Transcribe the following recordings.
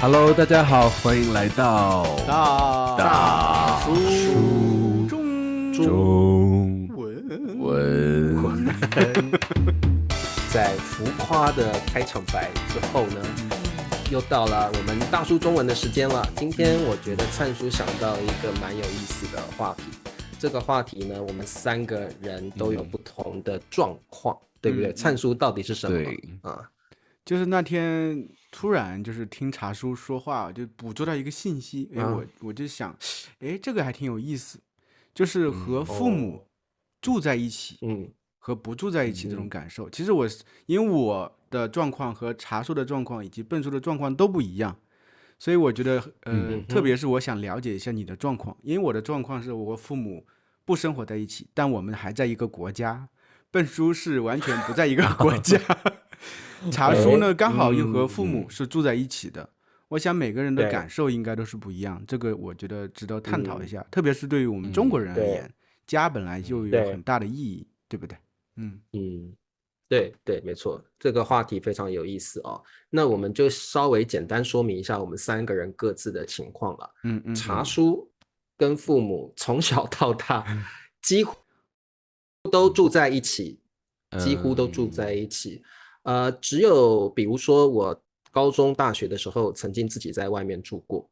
Hello，大家好，欢迎来到大叔中文。在浮夸的开场白之后呢，又到了我们大叔中文的时间了。今天我觉得灿叔想到一个蛮有意思的话题，这个话题呢，我们三个人都有不同的状况，对不对？灿叔到底是什么？对啊，就是那天突然就是听茶叔说话，就捕捉到一个信息，我就想，这个还挺有意思，就是和父母住在一起，和不住在一起这种感受。其实因为我的状况和茶叔的状况以及笨叔的状况都不一样，所以我觉得特别是我想了解一下你的状况，因为我的状况是我和父母不生活在一起，但我们还在一个国家，笨叔是完全不在一个国家。茶叔呢，刚好又和父母是住在一起的。我想每个人的感受应该都是不一样，这个我觉得值得探讨一下。特别是对于我们中国人而言，家本来就有很大的意义，对不对？对，没错，这个话题非常有意思哦。那我们就稍微简单说明一下我们三个人各自的情况了。茶叔跟父母从小到大几乎都住在一起，只有比如说我高中、大学的时候，曾经自己在外面住过。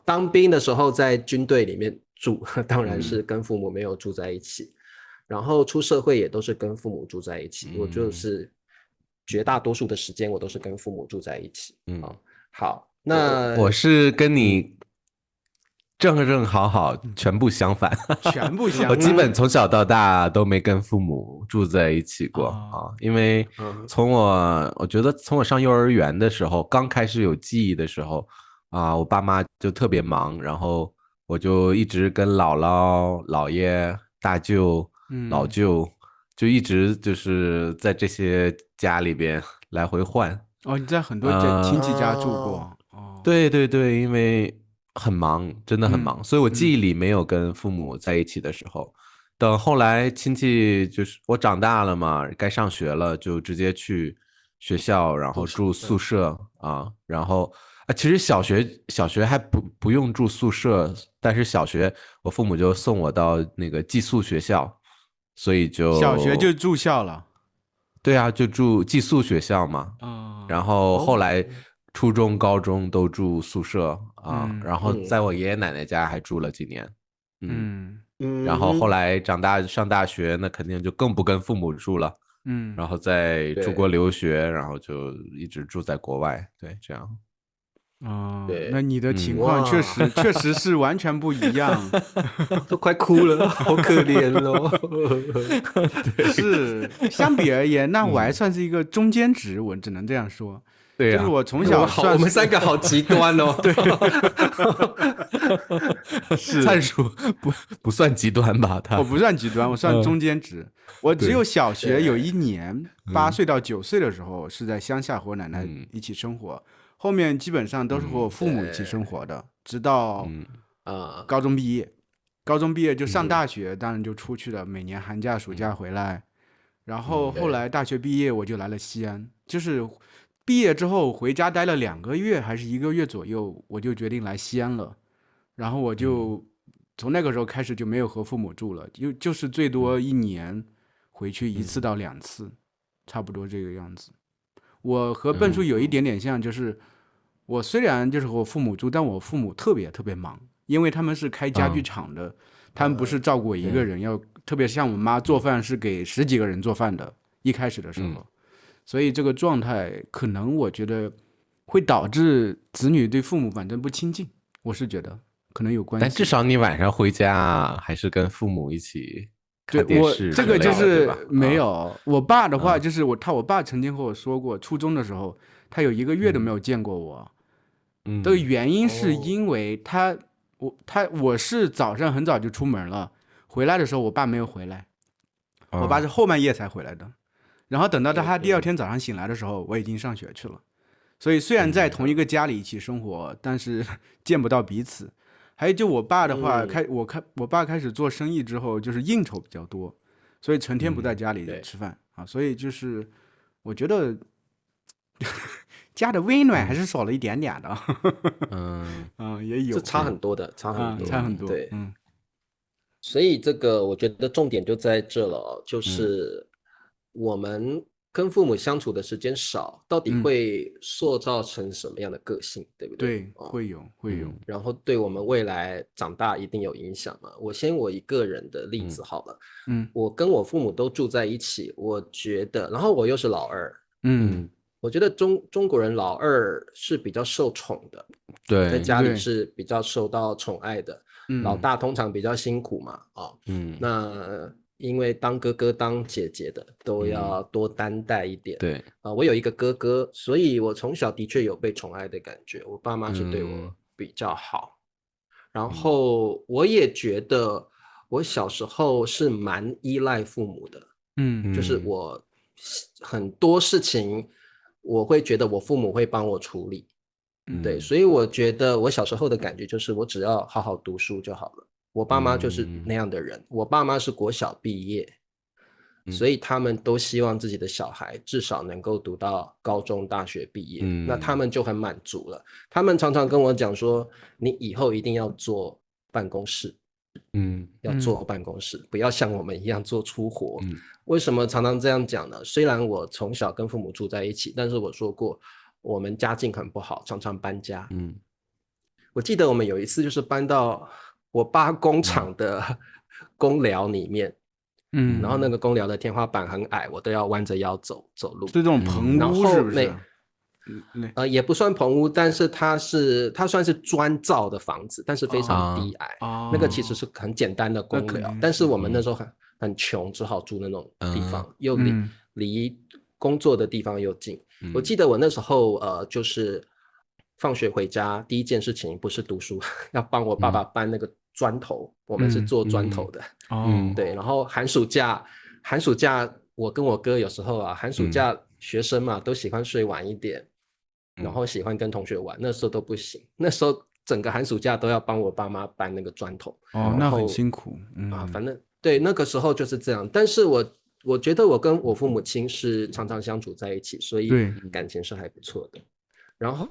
当兵的时候在军队里面住，当然是跟父母没有住在一起。然后出社会也都是跟父母住在一起，我就是绝大多数的时间我都是跟父母住在一起。好，那我是跟你正好全部相反，全部相反。我基本从小到大都没跟父母住在一起过因为我觉得从我上幼儿园的时候，刚开始有记忆的时候我爸妈就特别忙，然后我就一直跟姥姥、姥爷、大舅、老舅就一直就是在这些家里边来回换。你在很多亲戚家住过。对，因为很忙，真的很忙，所以我记忆里没有跟父母在一起的时候。等后来亲戚就是我长大了嘛，该上学了，就直接去学校，然后住宿舍然后其实小学还不用住宿舍，但是小学我父母就送我到那个寄宿学校，所以小学就住校了。对啊，就住寄宿学校嘛。然后后来初中、高中都住宿舍然后在我爷爷奶奶家还住了几年。然后后来长大上大学，那肯定就更不跟父母住了。然后再出国留学，然后就一直住在国外。对，这样。那你的情况确实是完全不一样。都快哭了，好可怜哦。是，相比而言，那我还算是一个中间值，我只能这样说。对就是我从小我们三个好极端哦。对，是灿叔不算极端吧？我不算极端，我算中间值。我只有小学有一年，8岁到9岁的时候是在乡下和我奶奶一起生活，后面基本上都是和我父母一起生活的，直到高中毕业。高中毕业就上大学，当然就出去了，每年寒假暑假回来。然后后来大学毕业我就来了西安，就是毕业之后回家待了2个月还是1个月左右，我就决定来西安了。然后我就从那个时候开始就没有和父母住了，就是最多1年回去1次到2次，差不多这个样子。我和笨叔有一点点像，就是我虽然就是和我父母住，但我父母特别特别忙，因为他们是开家具厂的，他们不是照顾我一个人，特别像我妈做饭是给10几个人做饭的，一开始的时候。所以这个状态可能我觉得会导致子女对父母反正不亲近，我是觉得可能有关系。但至少你晚上回家还是跟父母一起看电视。这个就是没有。我爸的话就是我爸曾经和我说过，初中的时候他有1个月都没有见过我。的原因是因为我是早上很早就出门了，回来的时候我爸没有回来，我爸是后半夜才回来的。然后等到他第2天早上醒来的时候，我已经上学去了。所以虽然在同一个家里一起生活，但是见不到彼此。还有就我爸的话，我爸开始做生意之后，就是应酬比较多，所以成天不在家里吃饭所以就是我觉得家的温暖还是少了一点点的。也有，这差很多的，差很多，差很多。对，所以这个我觉得重点就在这了，就是我们跟父母相处的时间少，到底会塑造成什么样的个性，对不对？对，会有。然后对我们未来长大一定有影响嘛。我一个人的例子好了，我跟我父母都住在一起，我觉得，然后我又是老二，我觉得中国人老二是比较受宠的，对，在家里是比较受到宠爱的，老大通常比较辛苦嘛，那因为当哥哥当姐姐的都要多担待一点，对，我有一个哥哥，所以我从小的确有被宠爱的感觉，我爸妈是对我比较好，然后我也觉得我小时候是蛮依赖父母的，就是我很多事情我会觉得我父母会帮我处理，对，所以我觉得我小时候的感觉就是我只要好好读书就好了。我爸妈就是那样的人，我爸妈是国小毕业，所以他们都希望自己的小孩至少能够读到高中大学毕业，那他们就很满足了。他们常常跟我讲说，你以后一定要做办公室，要做办公室，不要像我们一样做粗活。为什么常常这样讲呢？虽然我从小跟父母住在一起，但是我说过我们家境很不好，常常搬家。我记得我们有一次就是搬到我爸工厂的工寮里面，然后那个工寮的天花板很矮，我都要弯着腰走路。这种棚屋是不是？也不算棚屋，但是它算是砖造的房子，但是非常低矮。那个其实是很简单的工寮，但是我们那时候很穷，只好住那种地方，又离工作的地方又近。我记得我那时候就是放学回家第一件事情不是读书，要帮我爸爸搬那个砖头，我们是做砖头的。对，然后寒暑假我跟我哥有时候寒暑假学生嘛都喜欢睡晚一点，然后喜欢跟同学玩，那时候都不行，那时候整个寒暑假都要帮我爸妈搬那个砖头。那很辛苦。反正对，那个时候就是这样。但是我觉得我跟我父母亲是常常相处在一起，所以感情是还不错的。然后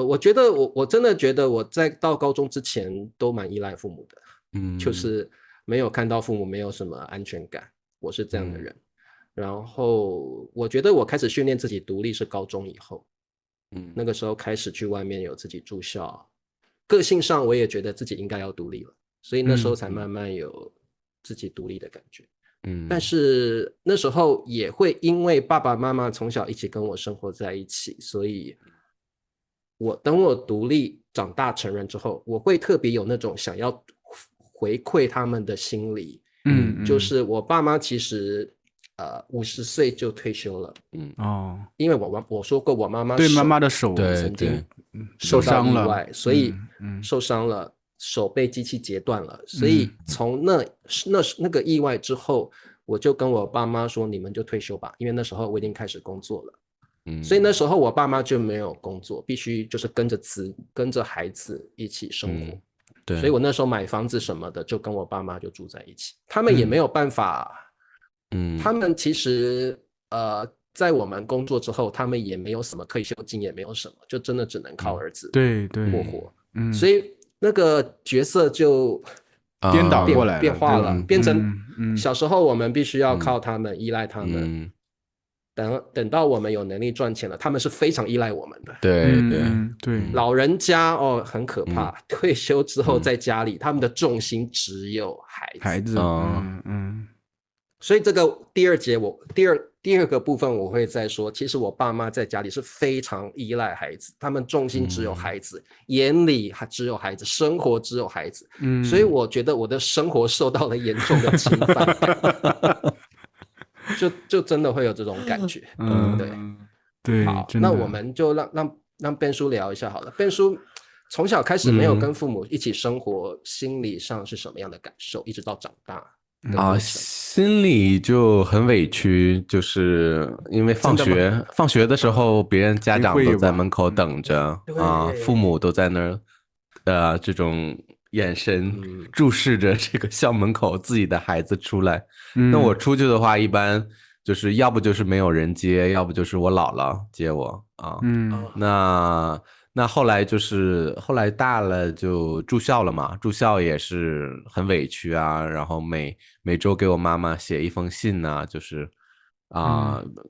我觉得我真的觉得我在到高中之前都蛮依赖父母的，就是没有看到父母没有什么安全感，我是这样的人。然后我觉得我开始训练自己独立是高中以后，那个时候开始去外面有自己住校，个性上我也觉得自己应该要独立了，所以那时候才慢慢有自己独立的感觉。但是那时候也会因为爸爸妈妈从小一起跟我生活在一起，所以等我独立长大成人之后，我会特别有那种想要回馈他们的心理。就是我爸妈其实50岁就退休了。因为我说过我妈妈对妈妈的手曾经受到意外，所以受伤了，手被机器截断了，所以从那个意外之后，我就跟我爸妈说，你们就退休吧，因为那时候我已经开始工作了。所以那时候我爸妈就没有工作，必须就是跟着孩子一起生活。所以我那时候买房子什么的，就跟我爸妈就住在一起。他们也没有办法，他们其实在我们工作之后，他们也没有什么退休金，也没有什么，就真的只能靠儿子过活。所以那个角色就颠倒过来了，变化了，变成小时候我们必须要靠他们，依赖他们。等到我们有能力赚钱了，他们是非常依赖我们的。对，老人家很可怕，退休之后在家里，他们的重心只有孩子。所以这个第二个部分我会再说，其实我爸妈在家里是非常依赖孩子，他们重心只有孩子，眼里只有孩子，生活只有孩子。所以我觉得我的生活受到了严重的侵犯。就真的会有这种感觉。对，好，那我们就让Ben叔聊一下好了。Ben叔从小开始没有跟父母一起生活，心理上是什么样的感受？一直到长大心里就很委屈，就是因为放学的时候，别人家长都在门口等着父母都在那儿这种眼神注视着这个校门口自己的孩子出来。那我出去的话，一般就是要不就是没有人接，要不就是我姥姥接我啊。那后来就是后来大了就住校了嘛，住校也是很委屈啊，然后每周给我妈妈写一封信呐，就是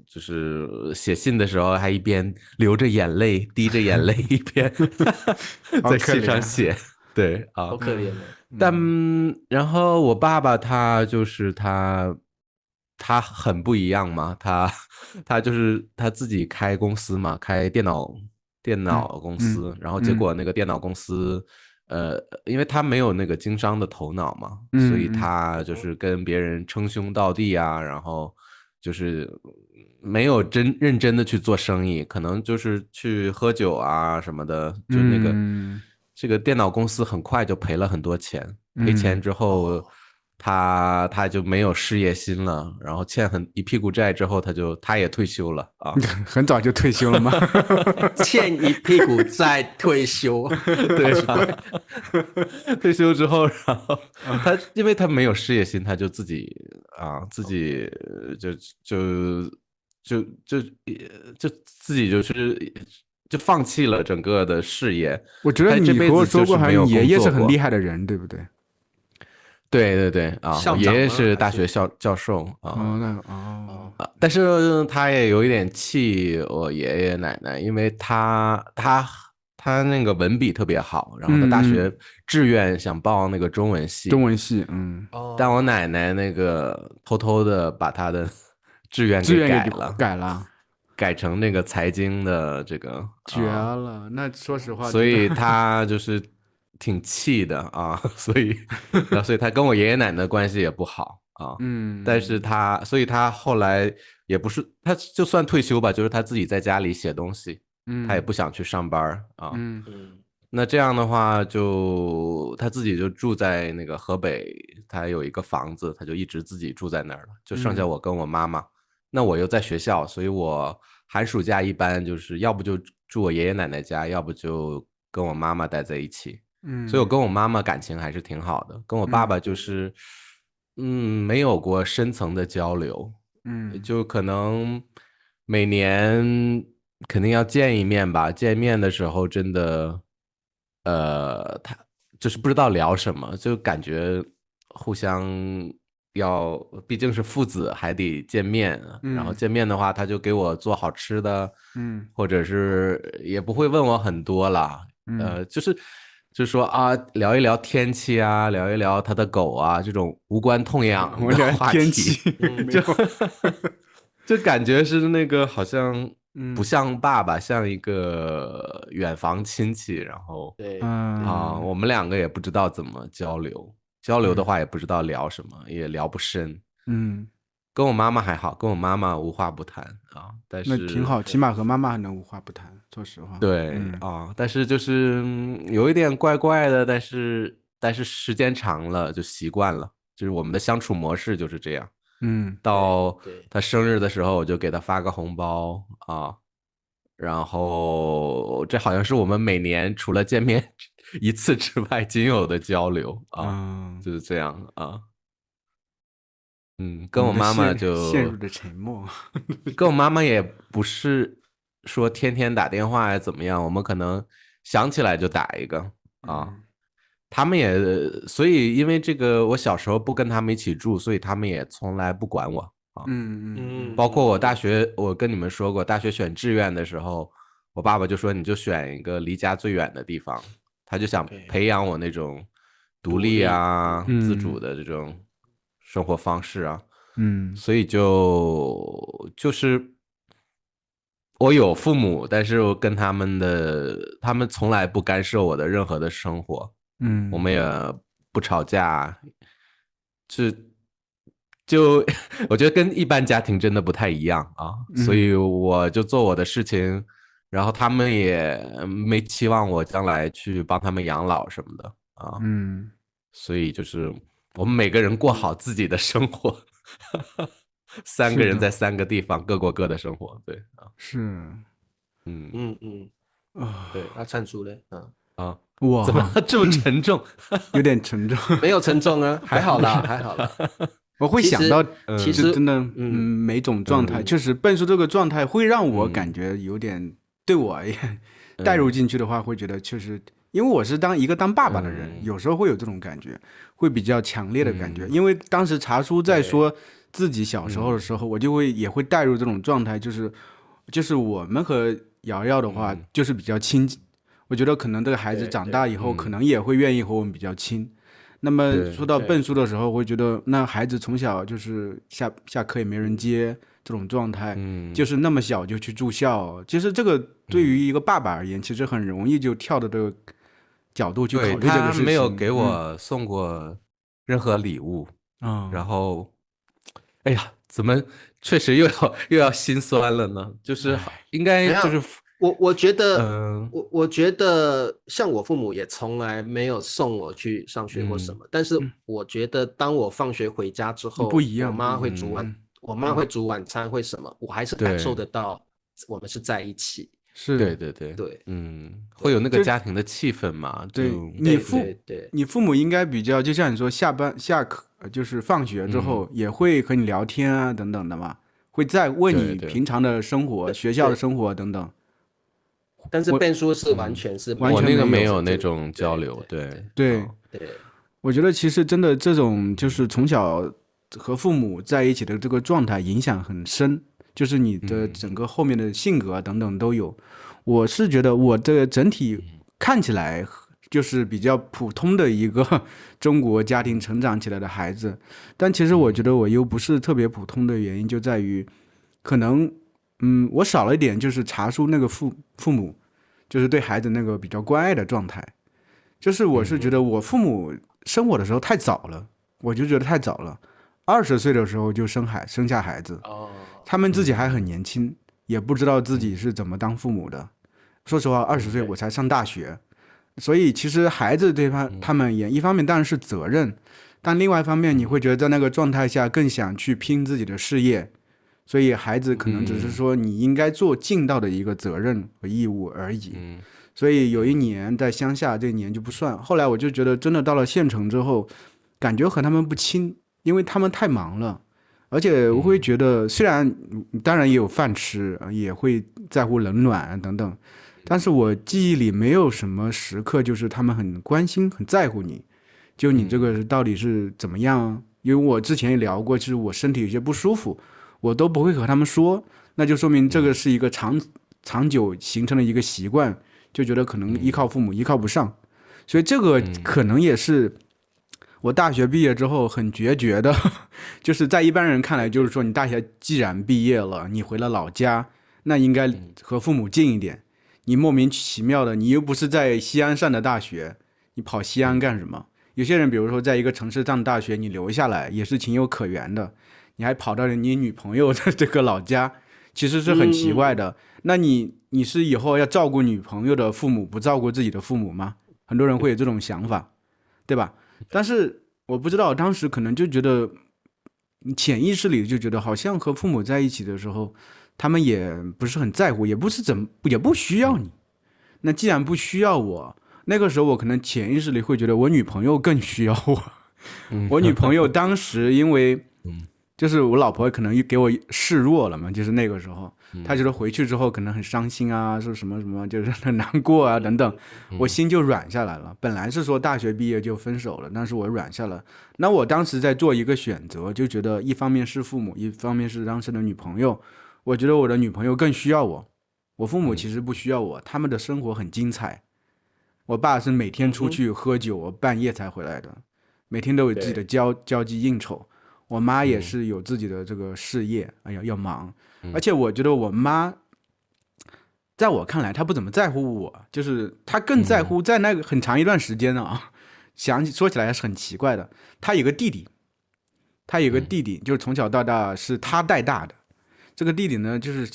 就是写信的时候还一边流着眼泪，滴着眼泪一边在信上写，对啊，好可怜哦。但然后我爸爸他就是他很不一样嘛，他就是他自己开公司嘛，开电脑公司，然后结果那个电脑公司，因为他没有那个经商的头脑嘛，所以他就是跟别人称兄道弟啊，然后就是没有认真的去做生意，可能就是去喝酒啊什么的，就那个这个电脑公司很快就赔了很多钱，赔钱之后。他就没有事业心了，然后欠一屁股债之后，他也退休了啊。很早就退休了吗？欠一屁股债退休，对吧？退休之后，然后因为他没有事业心，他就自己就自己就放弃了整个的事业。我觉得你和我说过，好像你爷爷是很厉害的人，对不对？对啊，我爷爷是大学教授啊。但是他也有一点气我爷爷奶奶，因为他那个文笔特别好，然后他大学志愿想报那个中文系，但我奶奶那个偷偷的把他的志愿给改了，改成那个财经的这个，绝了。那说实话，所以他就是挺气的啊，所以他跟我爷爷奶奶关系也不好啊。但是所以他后来也不是，他就算退休吧，就是他自己在家里写东西，他也不想去上班啊。那这样的话他自己就住在那个河北，他有一个房子，他就一直自己住在那儿了，就剩下我跟我妈妈。那我又在学校，所以我寒暑假一般就是要不就住我爷爷奶奶家，要不就跟我妈妈待在一起。所以我跟我妈妈感情还是挺好的，跟我爸爸就是没有过深层的交流。就可能每年肯定要见一面吧，见面的时候真的他就是不知道聊什么，就感觉互相毕竟是父子还得见面，然后见面的话他就给我做好吃的，或者是也不会问我很多啦，就是说啊，聊一聊天气啊，聊一聊他的狗啊，这种无关痛痒的话题，就感觉是那个好像不像爸爸，像一个远房亲戚，然后我们两个也不知道怎么交流的话也不知道聊什么，也聊不深。跟我妈妈还好，跟我妈妈无话不谈啊，但是那挺好，起码和妈妈还能无话不谈。说实话，对但是就是有一点怪怪的，但是时间长了就习惯了，就是我们的相处模式就是这样。到他生日的时候，我就给他发个红包啊，然后这好像是我们每年除了见面一次之外仅有的交流啊，就是这样啊。跟我妈妈就陷入了沉默。跟我妈妈也不是说天天打电话呀怎么样，我们可能想起来就打一个啊。他们也所以因为这个，我小时候不跟他们一起住，所以他们也从来不管我啊。包括我大学，我跟你们说过，大学选志愿的时候，我爸爸就说你就选一个离家最远的地方，他就想培养我那种独立啊、自主的这种生活方式啊。所以就是我有父母，但是我跟他们从来不干涉我的任何的生活。我们也不吵架，就我觉得跟一般家庭真的不太一样啊，所以我就做我的事情，然后他们也没期望我将来去帮他们养老什么的啊。所以就是我们每个人过好自己的生活，三个人在三个地方各过各的生活，对啊，是，对，那灿叔嘞，哇，怎么这么沉重？有点沉重。没有沉重啊，还好啦，还好啦。我会想到，其实真的，每种状态，确实笨叔这个状态会让我感觉有点，对我也带入进去的话，会觉得确实，因为我是当爸爸的人，有时候会有这种感觉，会比较强烈的感觉。因为当时茶叔在说自己小时候的时候，我也会带入这种状态，就是我们和瑶瑶的话，就是比较亲。我觉得可能这个孩子长大以后，可能也会愿意和我们比较亲。那么说到笨叔的时候，我会觉得那孩子从小就是下课也没人接这种状态，就是那么小就去住校，其实这个对于一个爸爸而言，其实很容易就跳到这个角度去考虑这个事情。他没有给我送过任何礼物，然后，哎呀，怎么确实又要心酸了呢？就是应该就是。我觉得，我觉得像我父母也从来没有送我去上学或什么，但是我觉得当我放学回家之后，不一样，我妈会煮晚餐，会什么，我还是感受得到我们是在一起。是，对，会有那个家庭的气氛嘛？对，你父母应该比较，就像你说下课就是放学之后也会和你聊天啊等等的嘛，会再问你平常的生活、学校的生活等等。但是Ben叔是完全我那个没有那种交流，对，我觉得其实真的这种就是从小和父母在一起的这个状态影响很深，就是你的整个后面的性格等等都有。我是觉得我的整体看起来就是比较普通的一个中国家庭成长起来的孩子，但其实我觉得我又不是特别普通的原因就在于可能我少了一点就是茶叔那个父母就是对孩子那个比较关爱的状态，就是我是觉得我父母生我的时候太早了，我就觉得太早了，20岁的时候就生下孩子，他们自己还很年轻，也不知道自己是怎么当父母的。说实话，20岁我才上大学，所以其实孩子对他们也一方面当然是责任，但另外一方面你会觉得在那个状态下更想去拼自己的事业。所以孩子可能只是说你应该做尽到的一个责任和义务而已。所以有一年在乡下，这一年就不算。后来我就觉得真的到了县城之后，感觉和他们不亲，因为他们太忙了。而且我会觉得，虽然当然也有饭吃，也会在乎冷暖等等，但是我记忆里没有什么时刻就是他们很关心、很在乎你，就你这个到底是怎么样？因为我之前也聊过，其实我身体有些不舒服。我都不会和他们说，那就说明这个是一个长久形成的一个习惯，就觉得可能依靠父母依靠不上，所以这个可能也是我大学毕业之后很决绝的，就是在一般人看来，就是说你大学既然毕业了，你回了老家，那应该和父母近一点。你莫名其妙的，你又不是在西安上的大学，你跑西安干什么？有些人比如说在一个城市上大学，你留下来也是情有可原的。你还跑到你女朋友的这个老家，其实是很奇怪的。那你是以后要照顾女朋友的父母，不照顾自己的父母吗？很多人会有这种想法，对吧？但是我不知道，当时可能就觉得潜意识里就觉得，好像和父母在一起的时候，他们也不是很在乎，也不需要你。那既然不需要我，那个时候我可能潜意识里会觉得我女朋友更需要我。我女朋友当时因为就是我老婆可能给我示弱了嘛，就是那个时候，她觉得回去之后可能很伤心啊，说什么什么，就是很难过啊等等，我心就软下来了。本来是说大学毕业就分手了，但是我软下了。那我当时在做一个选择，就觉得一方面是父母，一方面是当时的女朋友。我觉得我的女朋友更需要我，我父母其实不需要我，他们的生活很精彩。我爸是每天出去喝酒，我半夜才回来的，每天都有自己的交际应酬。我妈也是有自己的这个事业，要忙，而且我觉得我妈，在我看来，她不怎么在乎我，就是她更在乎在那个很长一段时间啊，说起来还是很奇怪的。她有个弟弟，就是从小到大是她带大的。这个弟弟呢，就是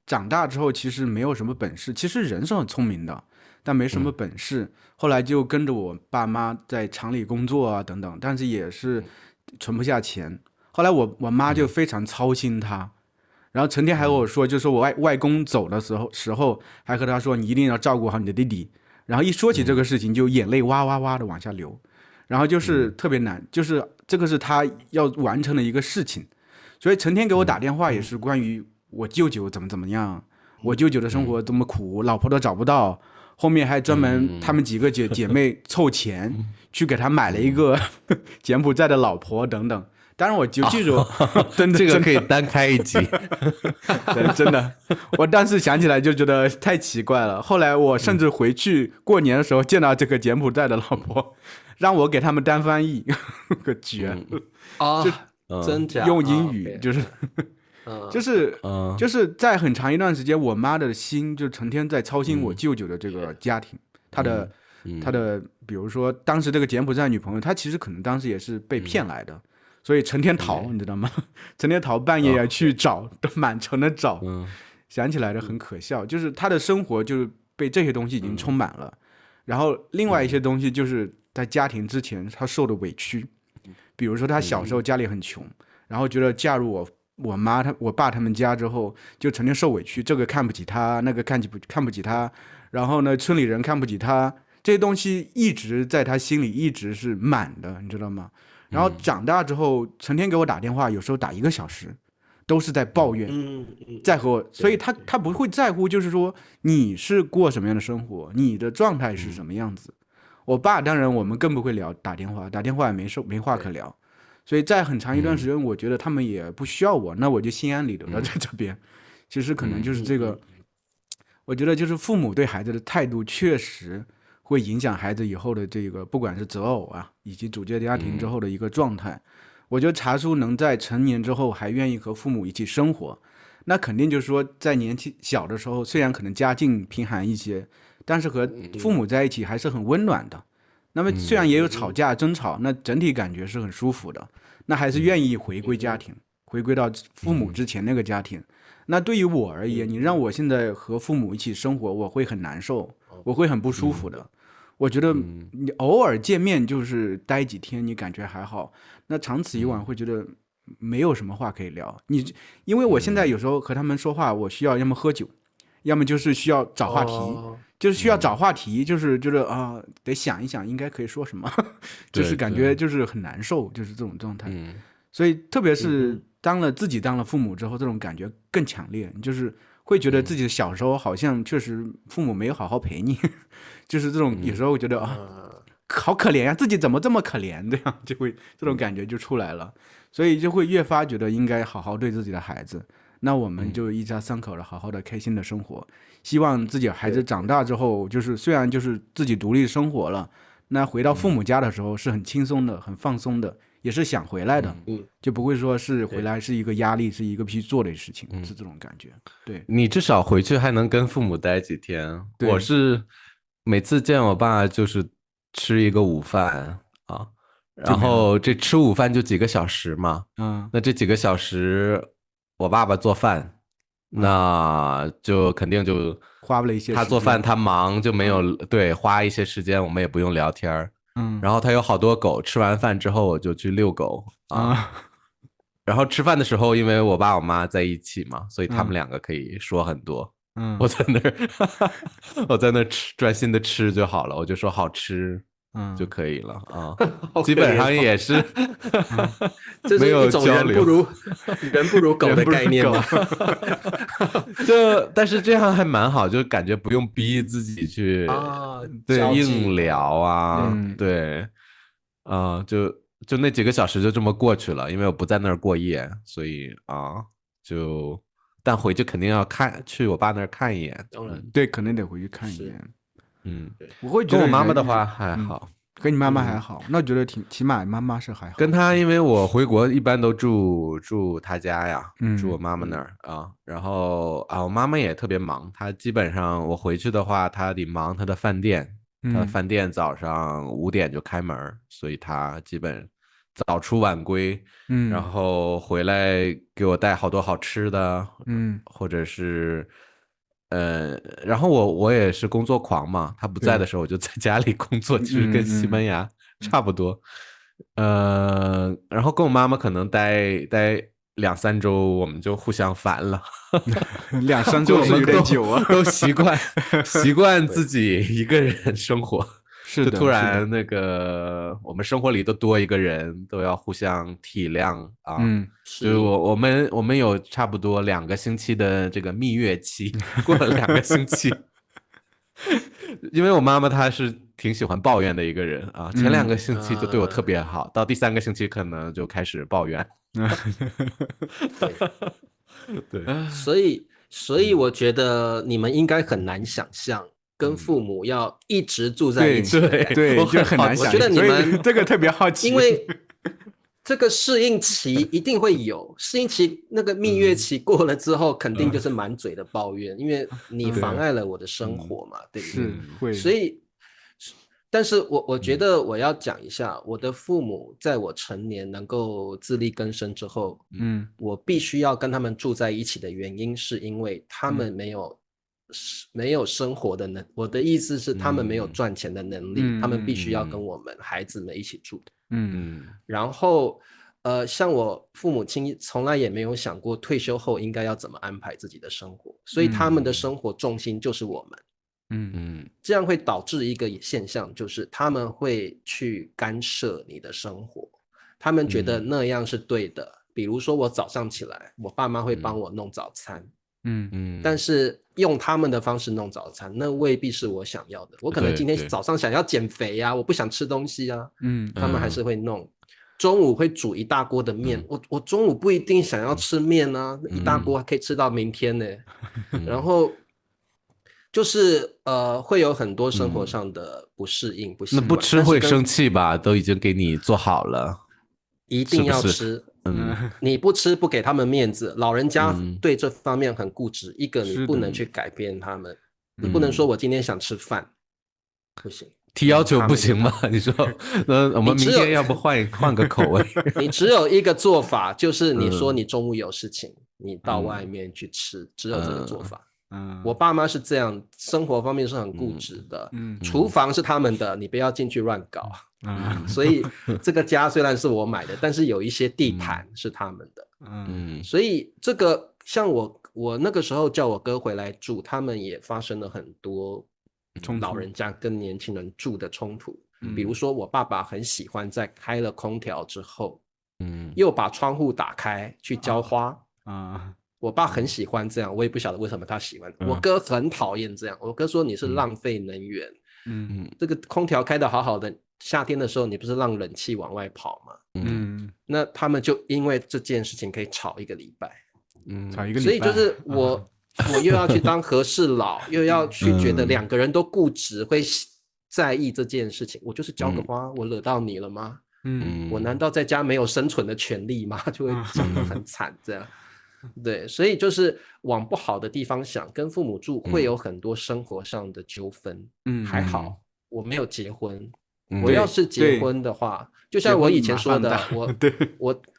长大之后其实没有什么本事，其实人是很聪明的，但没什么本事。后来就跟着我爸妈在厂里工作啊等等，但是也是存不下钱。后来我妈就非常操心他，然后成天还和我说，就说我外公走的时候还和他说，你一定要照顾好你的弟弟。然后一说起这个事情，就眼泪哇哇哇的往下流。然后就是特别难，就是这个是他要完成的一个事情，所以成天给我打电话也是关于我舅舅怎么样，我舅舅的生活这么苦，老婆都找不到，后面还专门他们几个姐妹凑钱去给他买了一个柬埔寨的老婆等等。当然我就记住，真的这个可以单开一集。真的，我当时想起来就觉得太奇怪了。后来我甚至回去过年的时候见到这个柬埔寨的老婆，让我给他们单翻译，个绝啊！真假？用英语就是。就是在很长一段时间，我妈的心就成天在操心我舅舅的这个家庭，他的，比如说当时这个柬埔寨女朋友，她其实可能当时也是被骗来的，所以成天逃，你知道吗？成天逃，半夜也去找，都满城的找。想起来的很可笑，就是她的生活就是被这些东西已经充满了，然后另外一些东西就是在家庭之前她受的委屈，比如说她小时候家里很穷，然后觉得嫁入我妈我爸他们家之后，就成天受委屈，这个看不起他，那个看不起他，然后呢，村里人看不起他，这些东西一直在他心里一直是满的，你知道吗？然后长大之后，成天给我打电话，有时候打1个小时，都是在抱怨，在和我，所以他不会在乎，就是说你是过什么样的生活，你的状态是什么样子。我爸当然我们更不会打电话也没话可聊。所以在很长一段时间，我觉得他们也不需要我，那我就心安理得的在这边。其实可能就是这个，我觉得就是父母对孩子的态度确实会影响孩子以后的这个，不管是择偶啊，以及组建家庭之后的一个状态。我觉得茶叔能在成年之后还愿意和父母一起生活，那肯定就是说在年纪小的时候，虽然可能家境贫寒一些，但是和父母在一起还是很温暖的。那么虽然也有吵架争吵，那整体感觉是很舒服的，那还是愿意回归家庭，回归到父母之前那个家庭。那对于我而言，你让我现在和父母一起生活，我会很难受，我会很不舒服的。我觉得你偶尔见面就是待几天，你感觉还好，那长此以往会觉得没有什么话可以聊。因为我现在有时候和他们说话，我需要要么喝酒，要么就是需要找话题。就是需要找话题，就是觉得啊，得想一想应该可以说什么，就是感觉就是很难受，就是这种状态。所以特别是自己当了父母之后，这种感觉更强烈，就是会觉得自己小时候好像确实父母没有好好陪你，就是这种有时候觉得啊，好可怜呀，自己怎么这么可怜，这样就会这种感觉就出来了，所以就会越发觉得应该好好对自己的孩子。那我们就一家三口的好好的开心的生活，希望自己孩子长大之后，就是虽然就是自己独立生活了，那回到父母家的时候是很轻松的，很放松的，也是想回来的，就不会说是回来是一个压力，是一个必须做的事情，是这种感觉。对，你至少回去还能跟父母待几天。我是每次见我爸就是吃一个午饭啊，然后这吃午饭就几个小时嘛，那这几个小时我爸爸做饭，那就肯定就花了一些时间，他做饭他忙就没有对花一些时间，我们也不用聊天。然后他有好多狗，吃完饭之后我就去遛狗啊。然后吃饭的时候，因为我爸我妈在一起嘛，所以他们两个可以说很多。我在那儿吃，专心的吃就好了，我就说好吃。就可以了啊，基本上也是，没有交流，人不如狗的概念嘛。但是这样还蛮好，就感觉不用逼自己去对硬聊啊，对就那几个小时就这么过去了，因为我不在那儿过夜，所以但回去肯定要去我爸那儿看一眼。对，肯定得回去看一眼。我会觉得跟我妈妈的话还好，跟你妈妈还好，那我觉得起码妈妈是还好。跟她，因为我回国一般都住她家呀，住我妈妈那儿啊。然后我妈妈也特别忙，她基本上我回去的话，她得忙她的饭店，她的饭店早上5点就开门，所以她基本早出晚归，然后回来给我带好多好吃的，或者是。然后我也是工作狂嘛，他不在的时候我就在家里工作，其实跟西班牙差不多。然后跟我妈妈可能待2-3周，我们就互相烦了。2-3周是有点久啊，都习惯自己一个人生活。是的，就突然那个我们生活里都多一个人，都要互相体谅啊。就是我们有差不多2个星期的这个蜜月期，过了2个星期。因为我妈妈她是挺喜欢抱怨的一个人啊，前2个星期就对我特别好，到第3个星期可能就开始抱怨。对，所以我觉得你们应该很难想象跟父母要一直住在一起。对，就很难想象。我觉得你们这个特别好奇，因为这个适应期一定会有，适应期那个蜜月期过了之后，肯定就是满嘴的抱怨，因为你妨碍了我的生活嘛，对不对？是会。所以，但是我觉得我要讲一下，我的父母在我成年能够自力更生之后，我必须要跟他们住在一起的原因，是因为他们没有生活的我的意思是他们没有赚钱的能力，他们必须要跟我们孩子们一起住。然后像我父母亲从来也没有想过退休后应该要怎么安排自己的生活，所以他们的生活重心就是我们。这样会导致一个现象，就是他们会去干涉你的生活，他们觉得那样是对的。比如说我早上起来，我爸妈会帮我弄早餐，但是用他们的方式弄早餐，那未必是我想要的。我可能今天早上想要减肥啊，我不想吃东西啊，他们还是会弄。中午会煮一大锅的面，我中午不一定想要吃面啊，一大锅还可以吃到明天呢。然后就是会有很多生活上的不适应、不习惯。那不吃会生气吧？都已经给你做好了，一定要吃。你不吃不给他们面子，老人家对这方面很固执。一个你不能去改变他们，你不能说我今天想吃饭，不行。提要求不行吗？你说，那我们明天要不换个口味？你只有一个做法，就是你说你中午有事情，你到外面去吃，只有这个做法。我爸妈是这样，生活方面是很固执的。厨房是他们的，你不要进去乱搞。所以这个家虽然是我买的，但是有一些地毯是他们的。所以这个像我那个时候叫我哥回来住，他们也发生了很多老人家跟年轻人住的冲突。比如说我爸爸很喜欢在开了空调之后，又把窗户打开去浇花。我爸很喜欢这样，我也不晓得为什么他喜欢。我哥很讨厌这样，我哥说你是浪费能源。这个空调开得好好的，夏天的时候你不是让冷气往外跑吗？那他们就因为这件事情可以吵1个礼拜。所以就是我又要去当和事佬，又要去觉得2个人都固执，会在意这件事情。我就是浇个花，我惹到你了吗？我难道在家没有生存的权利吗？就会讲得很惨这样。对，所以就是往不好的地方想，跟父母住会有很多生活上的纠纷。还好我没有结婚。我要是结婚的话，就像我以前说的，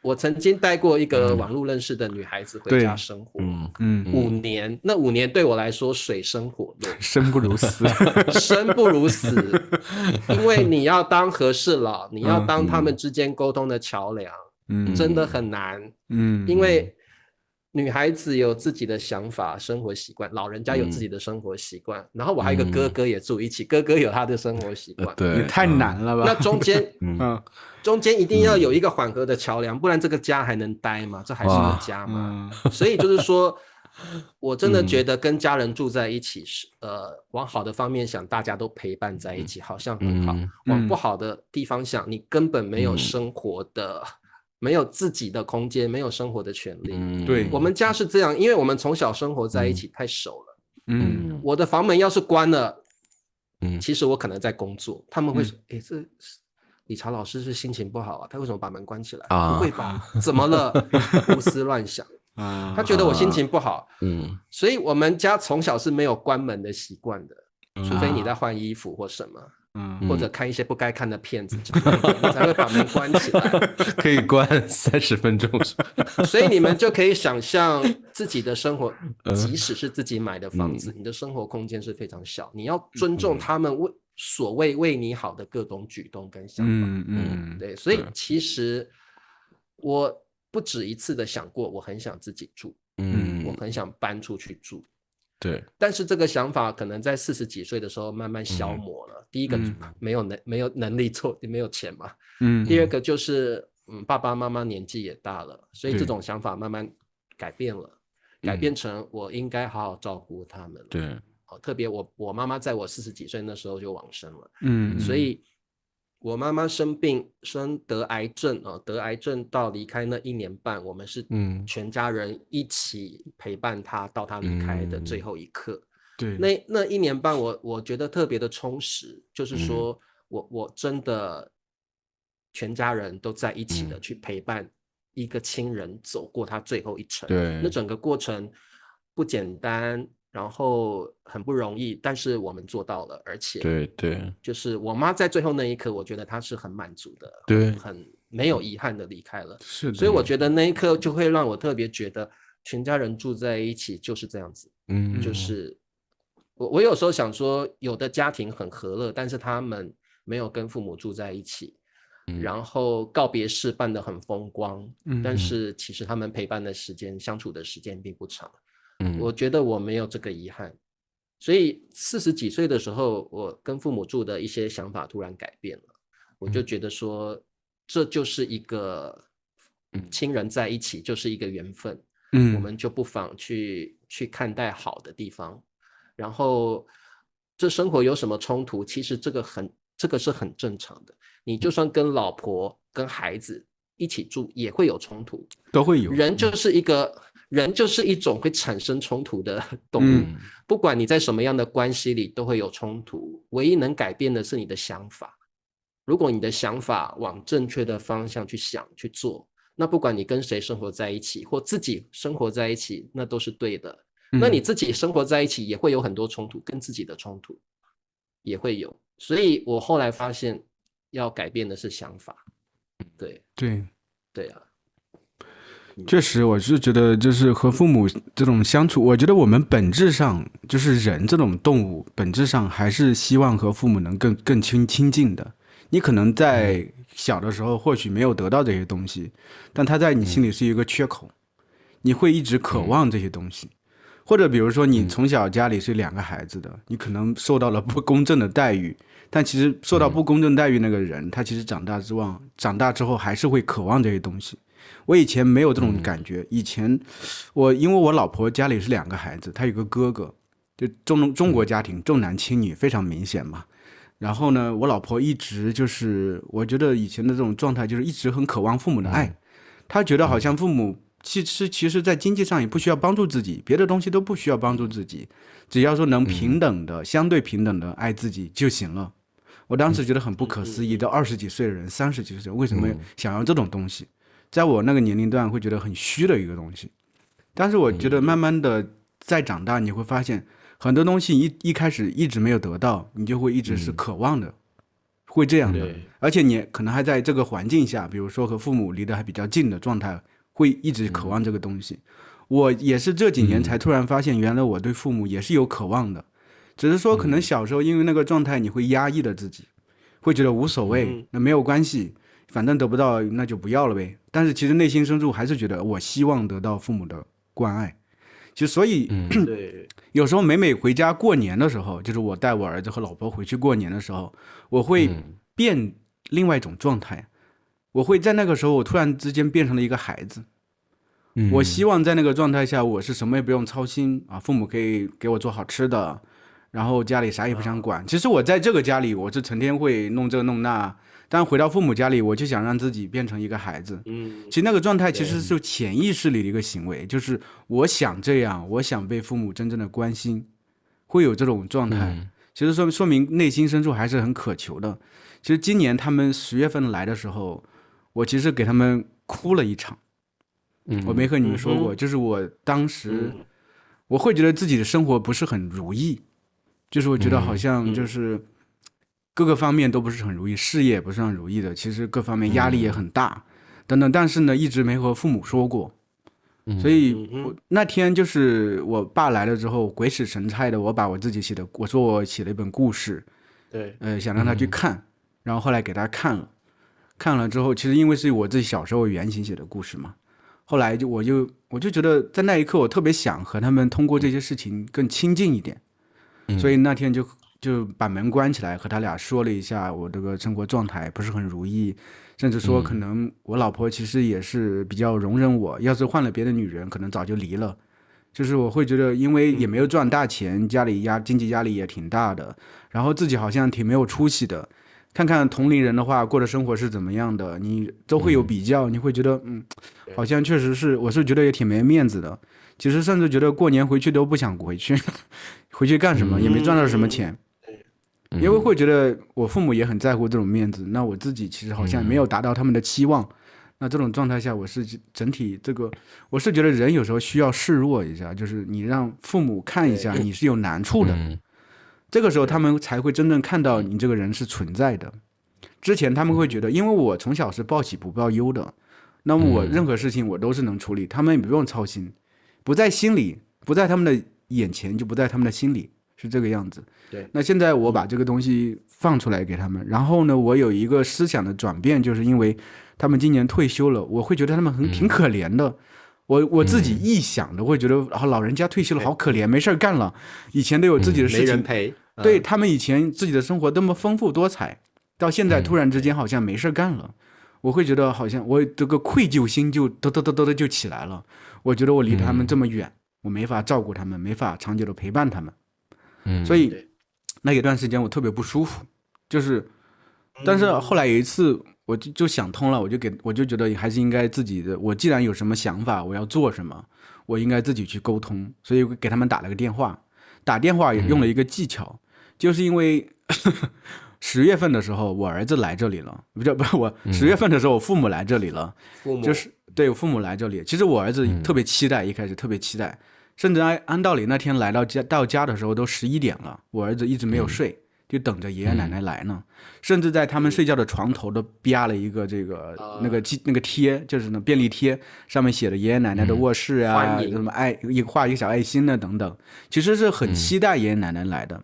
我曾经带过一个网络认识的女孩子回家生活，5年，那5年对我来说水深火热，生不如死，生不如死，因为你要当和事佬，你要当他们之间沟通的桥梁，真的很难，因为女孩子有自己的想法、生活习惯，老人家有自己的生活习惯，然后我还有一个哥哥也住一起，哥哥有他的生活习惯，也太难了吧？那中间一定要有一个缓和的桥梁，不然这个家还能待吗？这还是个家吗？所以就是说，我真的觉得跟家人住在一起是往好的方面想，大家都陪伴在一起，好像很好；往不好的地方想，你根本没有生活的。没有自己的空间，没有生活的权利。对，我们家是这样，因为我们从小生活在一起太熟了。我的房门要是关了，其实我可能在工作，他们会说：“这理查老师是心情不好啊，他为什么把门关起来？”不会吧？怎么了？胡思乱想。他觉得我心情不好。所以我们家从小是没有关门的习惯的，除非你在换衣服或什么。或者看一些不该看的片子，你才会把门关起来，可以关30分钟。所以你们就可以想象自己的生活，即使是自己买的房子，你的生活空间是非常小，你要尊重他们所谓为你好的各种举动跟想法。对，所以其实我不止一次的想过，我很想自己住，我很想搬出去住。对，但是这个想法可能在40几岁的时候慢慢消磨了。第一个没有能力做，没有钱嘛。第二个就是爸爸妈妈年纪也大了，所以这种想法慢慢改变了，改变成我应该好好照顾他们了。对，特别我妈妈在我40几岁那时候就往生了。所以我妈妈生病得癌症得癌症到离开那1年半，我们是全家人一起陪伴她到她离开的最后一刻。对，那1年半我觉得特别的充实，就是说我真的全家人都在一起的去陪伴一个亲人走过他最后一程。对，那整个过程不简单，然后很不容易，但是我们做到了，而且对，就是我妈在最后那一刻，我觉得她是很满足的，对，很没有遗憾的离开了。是的，所以我觉得那一刻就会让我特别觉得全家人住在一起就是这样子。就是我有时候想说，有的家庭很和乐，但是他们没有跟父母住在一起，然后告别式办得很风光，但是其实他们陪伴的时间、相处的时间并不长。我觉得我没有这个遗憾，所以40几岁的时候，我跟父母住的一些想法突然改变了。我就觉得说，这就是一个亲人在一起，就是一个缘分。我们就不妨去看待好的地方。然后这生活有什么冲突，其实这个是很正常的。你就算跟老婆跟孩子一起住也会有冲突，都会有。人就是一种会产生冲突的动物，不管你在什么样的关系里都会有冲突，唯一能改变的是你的想法。如果你的想法往正确的方向去想去做，那不管你跟谁生活在一起或自己生活在一起，那都是对的。那你自己生活在一起也会有很多冲突，跟自己的冲突也会有。所以我后来发现要改变的是想法。对啊，确实，我是觉得就是和父母这种相处，我觉得我们本质上就是人这种动物，本质上还是希望和父母能更亲近的。你可能在小的时候或许没有得到这些东西，但它在你心里是一个缺口，你会一直渴望这些东西。或者比如说你从小家里是2个孩子的，你可能受到了不公正的待遇，但其实受到不公正待遇那个人，他其实长大之后还是会渴望这些东西。我以前没有这种感觉，以前因为我老婆家里是2个孩子，她有个哥哥，就中国家庭重男轻女非常明显嘛。然后呢，我老婆一直就是我觉得以前的这种状态就是一直很渴望父母的爱，她觉得好像父母其实在经济上也不需要帮助自己，别的东西都不需要帮助自己，只要说能平等的相对平等的爱自己就行了。我当时觉得很不可思议，到20几岁的人30几岁为什么想要这种东西，在我那个年龄段会觉得很虚的一个东西。但是我觉得慢慢的再长大，你会发现很多东西一开始一直没有得到，你就会一直是渴望的，会这样的。而且你可能还在这个环境下，比如说和父母离得还比较近的状态，会一直渴望这个东西。我也是这几年才突然发现，原来我对父母也是有渴望的，只是说可能小时候因为那个状态，你会压抑了自己，会觉得无所谓，那没有关系，反正得不到那就不要了呗。但是其实内心深处还是觉得我希望得到父母的关爱。其实所以有时候每回家过年的时候，就是我带我儿子和老婆回去过年的时候，我会变另外一种状态。我会在那个时候，我突然之间变成了一个孩子。我希望在那个状态下，我是什么也不用操心啊，父母可以给我做好吃的，然后家里啥也不想管。其实我在这个家里，我是成天会弄这弄那，但回到父母家里，我就想让自己变成一个孩子。其实那个状态其实是潜意识里的一个行为，就是我想这样，我想被父母真正的关心，会有这种状态。其实说明内心深处还是很渴求的。其实今年他们10月份来的时候，我其实给他们哭了一场。我没和你们说过，就是我当时我会觉得自己的生活不是很如意，就是我觉得好像就是各个方面都不是很如意，事业也不是很如意的，其实各方面压力也很大等等，但是呢一直没和父母说过。所以我那天就是我爸来了之后，鬼使神差的我把我自己我说我写了一本故事，想让他去看，然后后来给他看了之后，其实因为是我自己小时候原型写的故事嘛，后来我就觉得在那一刻我特别想和他们通过这些事情更亲近一点，所以那天就把门关起来，和他俩说了一下我这个生活状态不是很如意，甚至说可能我老婆其实也是比较容忍我，要是换了别的女人可能早就离了。就是我会觉得因为也没有赚大钱，家里经济压力也挺大的，然后自己好像挺没有出息的，看看同龄人的话过的生活是怎么样的，你都会有比较，你会觉得好像确实是，我是觉得也挺没面子的。其实甚至觉得过年回去都不想回去，回去干什么也没赚到什么钱，因为会觉得我父母也很在乎这种面子，那我自己其实好像没有达到他们的期望。那这种状态下，我是整体我是觉得人有时候需要示弱一下，就是你让父母看一下你是有难处的，这个时候他们才会真正看到你这个人是存在的。之前他们会觉得，因为我从小是报喜不报忧的，那么我任何事情我都是能处理，他们也不用操心，不在心里，不在他们的眼前，就不在他们的心里，是这个样子。对，那现在我把这个东西放出来给他们，然后呢，我有一个思想的转变，就是因为他们今年退休了，我会觉得他们挺可怜的。我自己臆想的会觉得老人家退休了好可怜，没事干了，以前都有自己的事情，没人陪。对，他们以前自己的生活多么丰富多彩，到现在突然之间好像没事干了，我会觉得好像我这个愧疚心就就起来了。我觉得我离他们这么远，我没法照顾他们，没法长久的陪伴他们。所以那一段时间我特别不舒服，但是后来有一次我就想通了，我就觉得还是应该自己的，我既然有什么想法，我要做什么，我应该自己去沟通，所以给他们打了个电话。打电话也用了一个技巧，就是因为10月份的时候我儿子来这里了，不是我10月份的时候我父母来这里了，就是对我父母来这里。其实我儿子特别期待，一开始特别期待，甚至按道理那天来到家的时候都11点了，我儿子一直没有睡，就等着爷爷奶奶来呢。甚至在他们睡觉的床头都标了一个那个贴，就是那便利贴，上面写的爷爷奶奶的卧室啊，什么画一个小爱心呢等等，其实是很期待爷爷奶奶来的。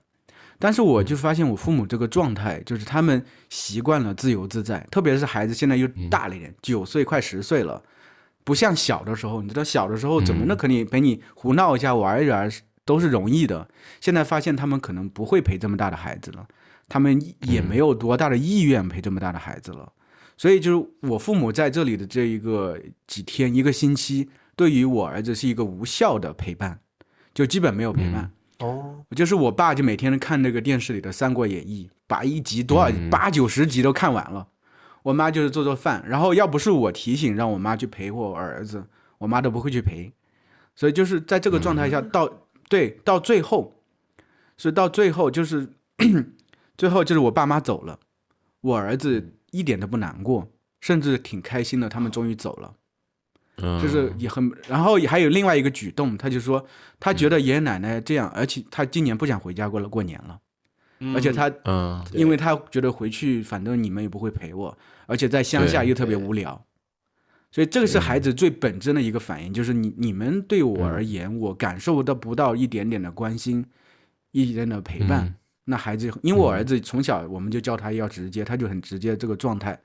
但是我就发现我父母这个状态，就是他们习惯了自由自在，特别是孩子现在又大了一点，9岁快10岁了，不像小的时候，你知道小的时候怎么可以陪你胡闹一下玩一玩都是容易的，现在发现他们可能不会陪这么大的孩子了，他们也没有多大的意愿陪这么大的孩子了。所以就是我父母在这里的这几天1个星期，对于我儿子是一个无效的陪伴，就基本没有陪伴。就是我爸就每天看那个电视里的《三国演义》，把一集多少80-90集都看完了。我妈就是做饭，然后要不是我提醒让我妈去陪我儿子，我妈都不会去陪。所以就是在这个状态下，到最后就是最后就是我爸妈走了，我儿子一点都不难过，甚至挺开心的，他们终于走了。就是也很，然后还有另外一个举动，他就说他觉得爷爷奶奶这样，而且他今年不想回家过年了，而且他因为他觉得回去反正你们也不会陪我，而且在乡下又特别无聊，所以这个是孩子最本真的一个反应，就是你们对我而言，我感受不到一点点的关心，一点点的陪伴。那孩子，因为我儿子从小我们就教他要直接，他就很直接这个状态。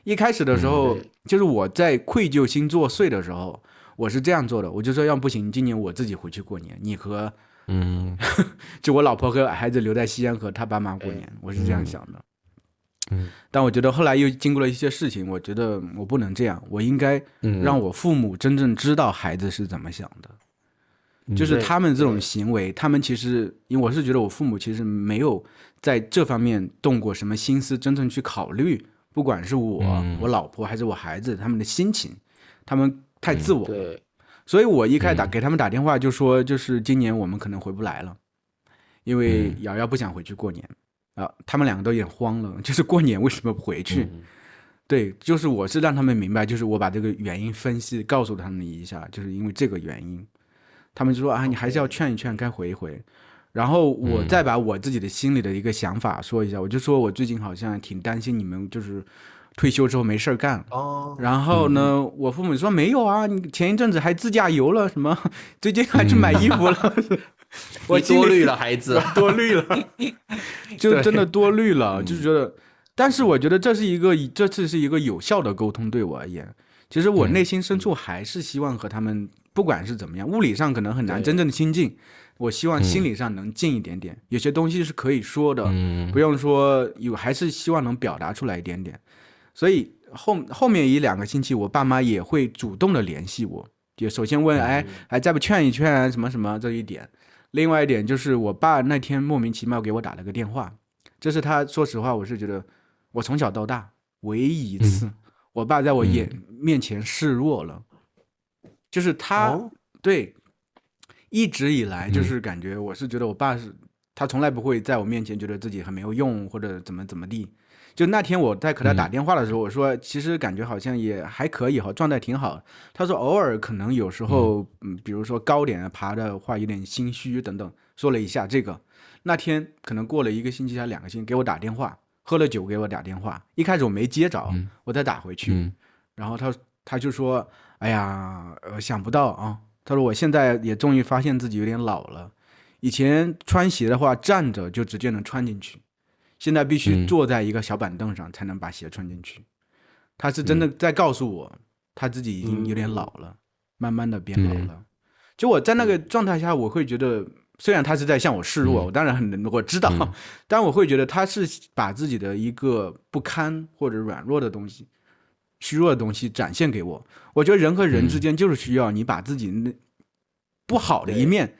一开始的时候，就是我在愧疚心作祟的时候，我是这样做的，我就说要不行，今年我自己回去过年，你和就我老婆和孩子留在西安和他爸妈过年，我是这样想的。但我觉得后来又经过了一些事情，我觉得我不能这样，我应该让我父母真正知道孩子是怎么想的，就是他们这种行为，他们其实因为我是觉得我父母其实没有在这方面动过什么心思，真正去考虑。不管是我老婆还是我孩子，他们的心情，他们太自我了。所以我一开始给他们打电话就说，就是今年我们可能回不来了，因为瑶瑶不想回去过年啊。他们两个都有点慌了，就是过年为什么不回去？对，就是我是让他们明白，就是我把这个原因分析告诉他们一下，就是因为这个原因，他们就说啊，你还是要劝一劝，该回一回。然后我再把我自己的心里的一个想法说一下，我就说我最近好像挺担心你们就是退休之后没事干。然后呢，我父母说没有啊，你前一阵子还自驾游了，什么最近还去买衣服了。我多虑了，孩子，多虑了，就真的多虑了，就是觉得。但是我觉得这次是一个有效的沟通，对我而言，其实我内心深处还是希望和他们不管是怎么样，物理上可能很难真正的亲近，我希望心理上能近一点点，有些东西是可以说的，不用说还是希望能表达出来一点点。所以后面1-2个星期，我爸妈也会主动的联系我，就首先问还再不劝一劝什么什么这一点。另外一点就是我爸那天莫名其妙给我打了个电话，这是他说实话，我是觉得我从小到大唯一一次我爸在我面前示弱了，就是他对一直以来就是感觉我是觉得我爸是他从来不会在我面前觉得自己很没有用或者怎么地。就那天我在和他打电话的时候，我说其实感觉好像也还可以，状态挺好。他说偶尔可能有时候比如说高点爬的话有点心虚等等，说了一下这个。那天可能过了1个星期还2个星期给我打电话，喝了酒给我打电话，一开始我没接着，我再打回去，然后他就说哎呀想不到啊，他说我现在也终于发现自己有点老了，以前穿鞋的话站着就直接能穿进去，现在必须坐在一个小板凳上才能把鞋穿进去。他是真的在告诉我他自己已经有点老了，慢慢的变老了。就我在那个状态下，我会觉得虽然他是在向我示弱，我当然我知道，但我会觉得他是把自己的一个不堪或者软弱的东西虚弱的东西展现给我。我觉得人和人之间就是需要你把自己不好的一面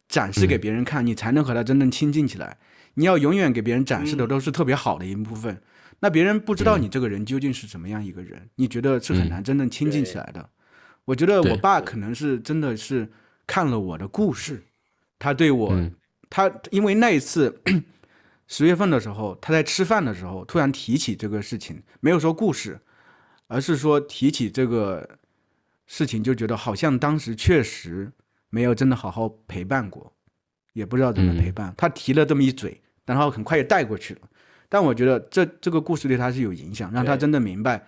展示给别人看，你才能和他真正亲近起来。你要永远给别人展示的都是特别好的一部分，那别人不知道你这个人究竟是什么样一个人，你觉得是很难真正亲近起来的。我觉得我爸可能是真的是看了我的故事，他对我他因为那一次10月份的时候，他在吃饭的时候突然提起这个事情，没有说故事，而是说提起这个事情，就觉得好像当时确实没有真的好好陪伴过，也不知道怎么陪伴。他提了这么一嘴，然后很快也带过去了。但我觉得这个故事对他是有影响，让他真的明白，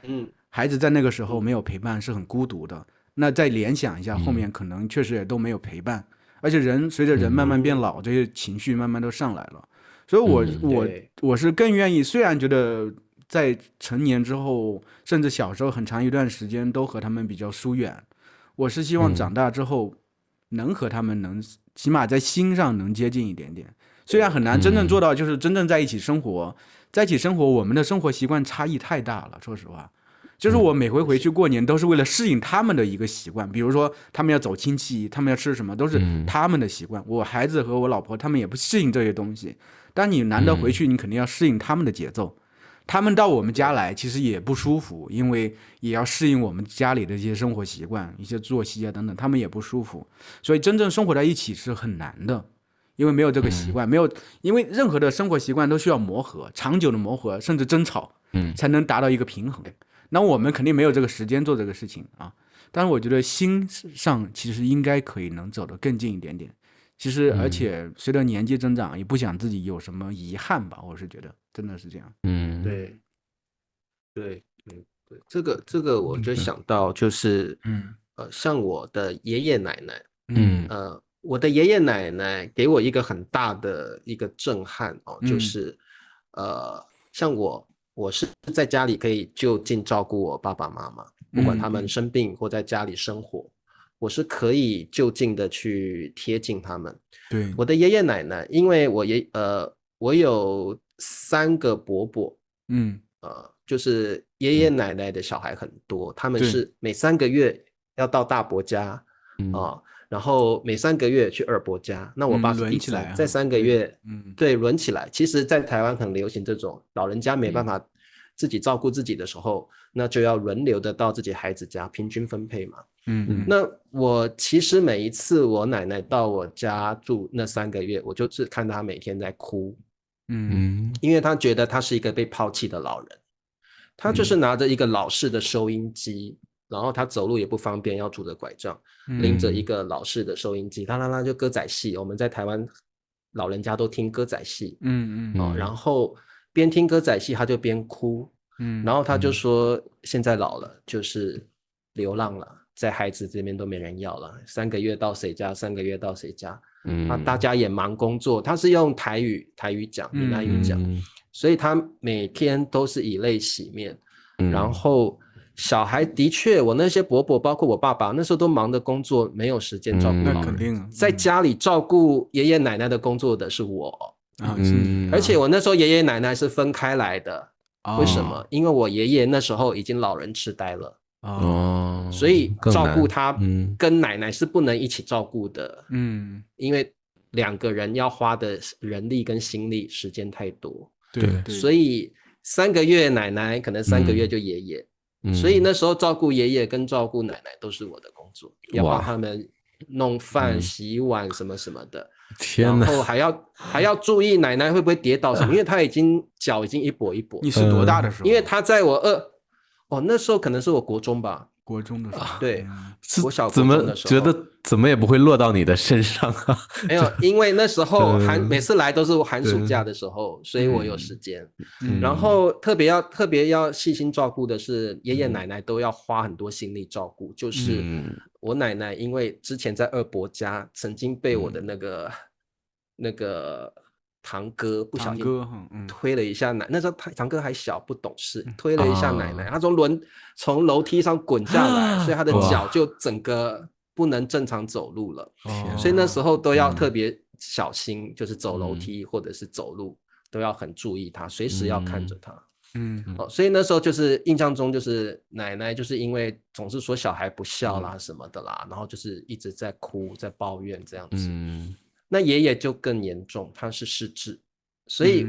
孩子在那个时候没有陪伴是很孤独的。那再联想一下，后面可能确实也都没有陪伴，而且随着人慢慢变老，这些情绪慢慢都上来了。所以我是更愿意，虽然觉得在成年之后，甚至小时候很长一段时间都和他们比较疏远，我是希望长大之后能和他们起码在心上能接近一点点。虽然很难真正做到就是真正在一起生活，我们的生活习惯差异太大了，说实话。就是我每回回去过年都是为了适应他们的一个习惯，比如说他们要走亲戚，他们要吃什么都是他们的习惯，我孩子和我老婆他们也不适应这些东西，但你难得回去，你肯定要适应他们的节奏。他们到我们家来其实也不舒服，因为也要适应我们家里的一些生活习惯，一些作息啊等等，他们也不舒服。所以真正生活在一起是很难的，因为没有这个习惯，因为任何的生活习惯都需要磨合，长久的磨合，甚至争吵，才能达到一个平衡。那我们肯定没有这个时间做这个事情啊，但是我觉得心上其实应该可以能走得更近一点点。其实而且随着年纪增长，也不想自己有什么遗憾吧，我是觉得真的是这样。对，这个我就想到就是像我的爷爷奶奶，我的爷爷奶奶给我一个很大的一个震撼哦，就是像我是在家里可以就近照顾我爸爸妈妈，不管他们生病或在家里生活，我是可以就近的去贴近他们。对，我的爷爷奶奶，因为我有3个伯伯，就是爷爷奶奶的小孩很多，他们是每3个月要到大伯家然后每3个月去二伯家。那我爸是第3，在3个月，对，轮起来。其实，在台湾很流行这种老人家没办法自己照顾自己的时候，那就要轮流的到自己孩子家，平均分配嘛。那我其实每一次我奶奶到我家住那3个月，我就是看她每天在哭，因为她觉得她是一个被抛弃的老人，她就是拿着一个老式的收音机。然后他走路也不方便，要拄着拐杖，拎着一个老式的收音机，啦就歌仔戏。我们在台湾老人家都听歌仔戏，然后边听歌仔戏他就边哭，然后他就说现在老了就是流浪了，在孩子这边都没人要了，3个月到谁家，3个月到谁家，大家也忙工作，他是用台语讲，闽南语讲，所以他每天都是以泪洗面，然后小孩的确，我那些伯伯，包括我爸爸，那时候都忙着工作，没有时间照顾老人。那肯定啊，在家里照顾爷爷奶奶的工作的是我。而且我那时候爷爷奶奶是分开来的。为什么？因为我爷爷那时候已经老人痴呆了。所以照顾他跟奶奶是不能一起照顾的。因为2个人要花的人力跟心力时间太多。对，所以3个月奶奶，可能3个月就爷爷。所以那时候照顾爷爷跟照顾奶奶都是我的工作，要帮他们弄饭、洗碗什么什么的。天哪！然后还要注意奶奶会不会跌倒什么，因为她脚已经一跛一跛。你是多大的时候？因为她在我那时候可能是我国中吧。国中的时候。对，国小国怎么中的时候觉得怎么也不会落到你的身上啊？没有，因为那时候每次来都是寒暑假的时候，所以我有时间。然后特别要细心照顾的是爷爷奶奶都要花很多心力照顾。就是我奶奶因为之前在二伯家曾经被我的那个堂哥不小心推了一下奶，那时候堂哥还小不懂事，推了一下奶奶，他从楼梯上滚下来，所以他的脚就整个不能正常走路了。所以那时候都要特别小心，就是走楼梯或者是走路都要很注意他，随时要看着他。所以那时候就是印象中就是奶奶就是因为总是说小孩不孝啦什么的啦，然后就是一直在哭在抱怨这样子。那爷爷就更严重，他是失智。所以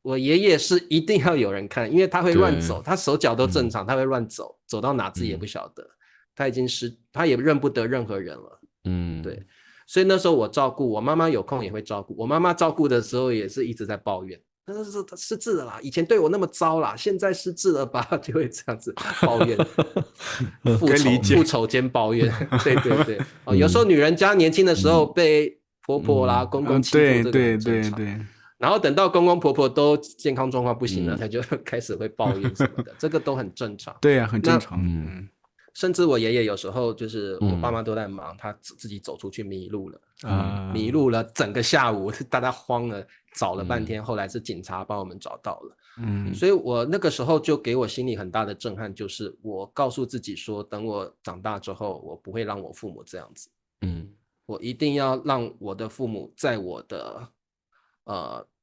我爷爷是一定要有人看，因为他会乱走，他手脚都正常，他会乱走，走到哪自己也不晓得。他也认不得任何人了。对。所以那时候我照顾我妈妈，有空也会照顾我妈妈。照顾的时候也是一直在抱怨，他失智了啦，以前对我那么糟啦，现在失智了吧，就会这样子抱怨。复仇兼抱怨。对对对。有时候女人家年轻的时候被婆婆啦公公欺负，这个很正常。对。然后等到公公婆婆都健康状况不行了，他就开始会抱怨什么的。这个都很正常。对啊，很正常。甚至我爷爷有时候就是我爸妈都在忙，他自己走出去迷路了。迷路了整个下午，大家慌了，找了半天，后来是警察帮我们找到了。所以我那个时候就给我心里很大的震撼，就是我告诉自己说，等我长大之后，我不会让我父母这样子。我一定要让我的父母在我的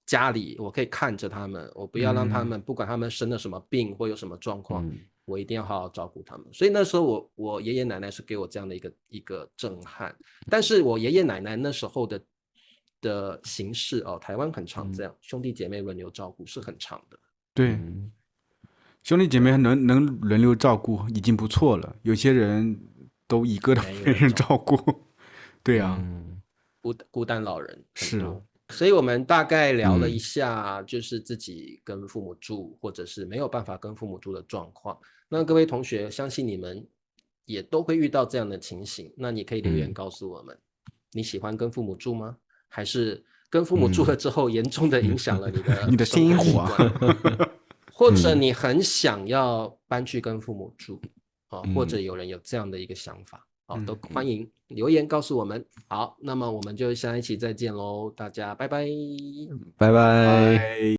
家里，我可以看着他们，我不要让他们不管他们生了什么病或有什么状况，我一定要好好照顾他们。所以那时候我爷爷奶奶是给我这样的一个震撼。但是我爷爷奶奶那时候的形式台湾很常这样，兄弟姐妹轮流照顾是很常的。对，兄弟姐妹能轮流照顾已经不错了，有些人都一个都没人照顾。对啊，孤单老人是啊。所以我们大概聊了一下，就是自己跟父母住，或者是没有办法跟父母住的状况。那各位同学，相信你们也都会遇到这样的情形。那你可以留言告诉我们，你喜欢跟父母住吗？还是跟父母住了之后，严重的影响了你的生活习惯？或者你很想要搬去跟父母住，或者有人有这样的一个想法。都欢迎留言告诉我们。好，那么我们就下一期再见喽，大家拜拜，拜拜。